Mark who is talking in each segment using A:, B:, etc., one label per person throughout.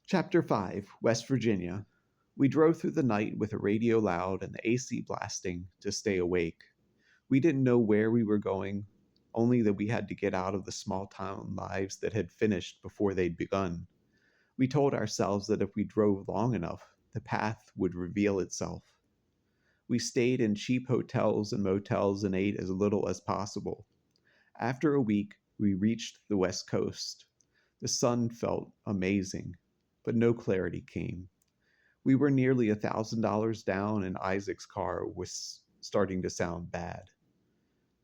A: Chapter 5, West Virginia. We drove through the night with the radio loud and the AC blasting to stay awake. We didn't know where we were going, only that we had to get out of the small town lives that had finished before they'd begun. We told ourselves that if we drove long enough, the path would reveal itself. We stayed in cheap hotels and motels and ate as little as possible. After a week, we reached the West Coast. The sun felt amazing, but no clarity came. We were nearly $1,000 down, and Isaac's car was starting to sound bad.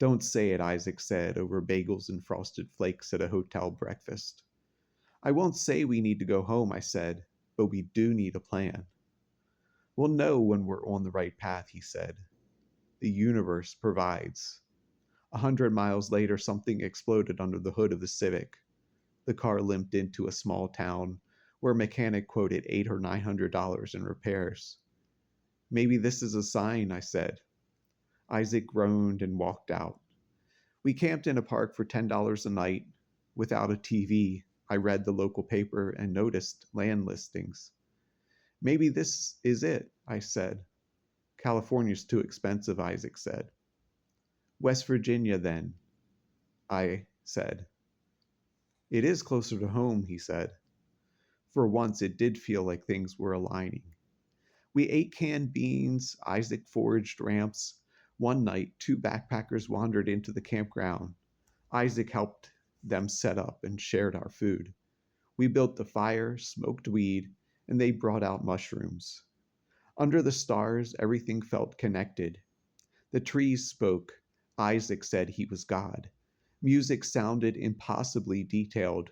A: Don't say it, Isaac said over bagels and frosted flakes at a hotel breakfast. I won't say we need to go home, I said, but we do need a plan. We'll know when we're on the right path, he said. The universe provides. 100 miles later, something exploded under the hood of the Civic. The car limped into a small town where a mechanic quoted $800 or $900 in repairs. Maybe this is a sign, I said. Isaac groaned and walked out. We camped in a park for $10 a night. Without a TV, I read the local paper and noticed land listings. Maybe this is it, I said. California's too expensive, Isaac said. West Virginia, then, I said. It is closer to home, he said. For once, it did feel like things were aligning. We ate canned beans, Isaac foraged ramps. One night, two backpackers wandered into the campground. Isaac helped them set up and shared our food. We built the fire, smoked weed, and they brought out mushrooms. Under the stars, everything felt connected. The trees spoke. Isaac said he was God. Music sounded impossibly detailed,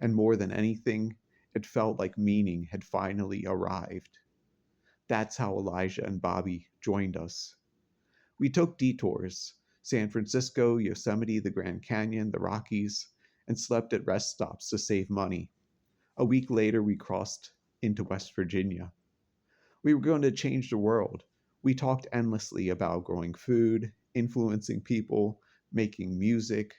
A: and more than anything, it felt like meaning had finally arrived. That's how Elijah and Bobby joined us. We took detours: San Francisco, Yosemite, the Grand Canyon, the Rockies, and slept at rest stops to save money. A week later, we crossed into West Virginia. We were going to change the world. We talked endlessly about growing food, influencing people, making music.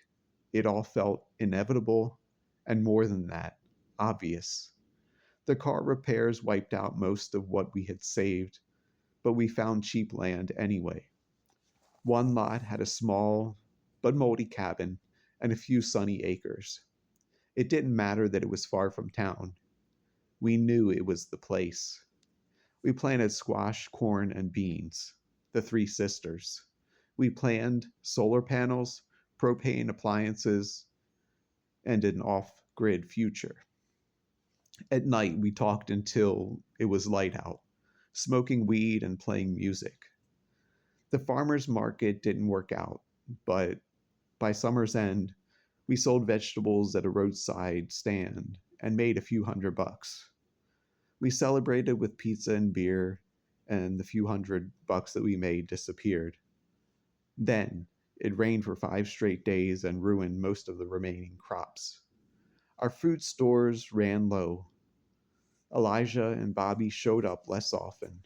A: It all felt inevitable, and more than that, obvious. The car repairs wiped out most of what we had saved, but we found cheap land anyway. One lot had a small but moldy cabin and a few sunny acres. It didn't matter that it was far from town. We knew it was the place. We planted squash, corn, and beans, the three sisters. We planned solar panels, propane appliances, and an off-grid future. At night, we talked until it was light out, smoking weed and playing music. The farmer's market didn't work out, but by summer's end, we sold vegetables at a roadside stand and made a few $100. We celebrated with pizza and beer, and the few $100 that we made disappeared. Then, it rained for 5 straight days and ruined most of the remaining crops. Our food stores ran low. Elijah and Bobby showed up less often.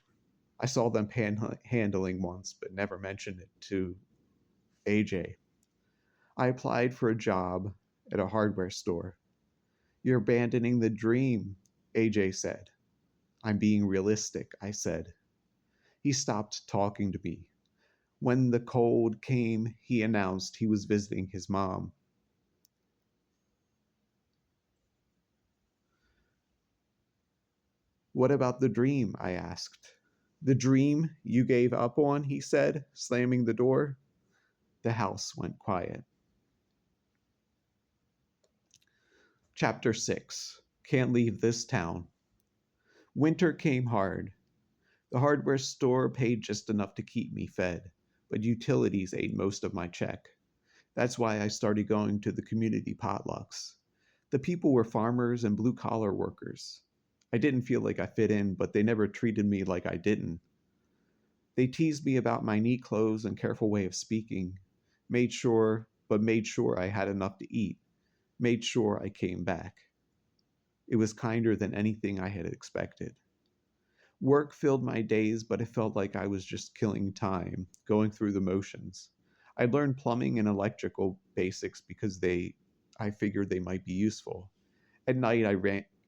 A: I saw them panhandling once, but never mentioned it to AJ. I applied for a job at a hardware store. You're abandoning the dream, AJ said. I'm being realistic, I said. He stopped talking to me. When the cold came, he announced he was visiting his mom. What about the dream? I asked. The dream you gave up on, he said, slamming the door. The house went quiet. Chapter 6. Can't leave this town. Winter came hard. The hardware store paid just enough to keep me fed, but utilities ate most of my check. That's why I started going to the community potlucks. The people were farmers and blue-collar workers. I didn't feel like I fit in, but they never treated me like I didn't. They teased me about my neat clothes and careful way of speaking, made sure I had enough to eat, made sure I came back. It was kinder than anything I had expected. Work filled my days, but it felt like I was just killing time, going through the motions. I learned plumbing and electrical basics because I figured they might be useful. At night,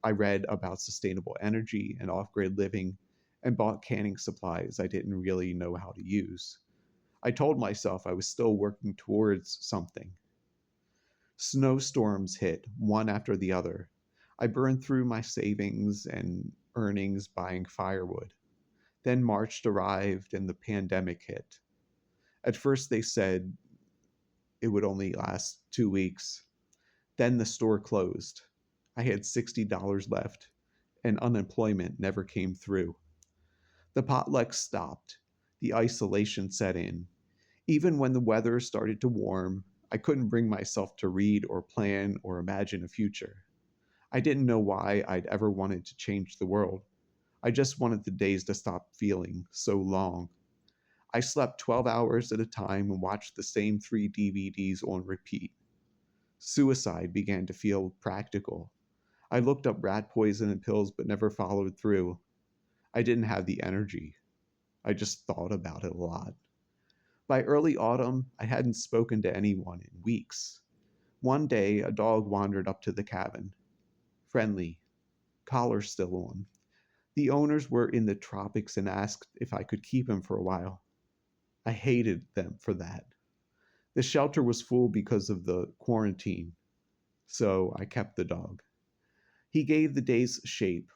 A: I read about sustainable energy and off grid living and bought canning supplies I didn't really know how to use. I told myself I was still working towards something. Snowstorms hit, one after the other. I burned through my savings and earnings buying firewood. Then March arrived and the pandemic hit. At first, they said it would only last 2 weeks. Then the store closed. I had $60 left, and unemployment never came through. The potluck stopped. The isolation set in. Even when the weather started to warm, I couldn't bring myself to read or plan or imagine a future. I didn't know why I'd ever wanted to change the world. I just wanted the days to stop feeling so long. I slept 12 hours at a time and watched the same 3 DVDs on repeat. Suicide began to feel practical. I looked up rat poison and pills but never followed through. I didn't have the energy. I just thought about it a lot. By early autumn, I hadn't spoken to anyone in weeks. One day, a dog wandered up to the cabin. Friendly, collar still on. The owners were in the tropics and asked if I could keep him for a while. I hated them for that. The shelter was full because of the quarantine, so I kept the dog. He gave the days shape,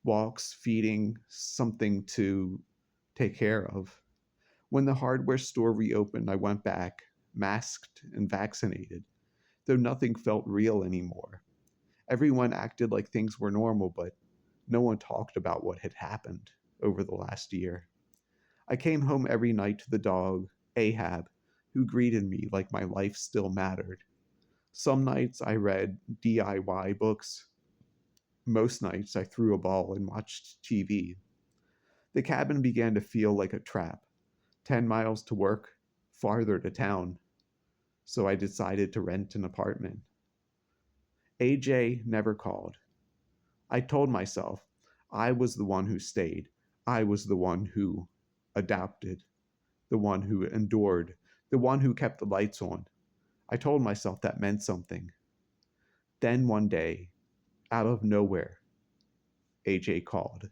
A: walks, feeding, something to take care of. When the hardware store reopened, I went back, masked and vaccinated, though nothing felt real anymore. Everyone acted like things were normal, but no one talked about what had happened over the last year. I came home every night to the dog, Ahab, who greeted me like my life still mattered. Some nights I read DIY books. Most nights I threw a ball and watched TV. The cabin began to feel like a trap. 10 miles to work, farther to town. So I decided to rent an apartment. AJ never called. I told myself I was the one who stayed. I was the one who adapted, the one who endured, the one who kept the lights on. I told myself that meant something. Then one day, out of nowhere, AJ called.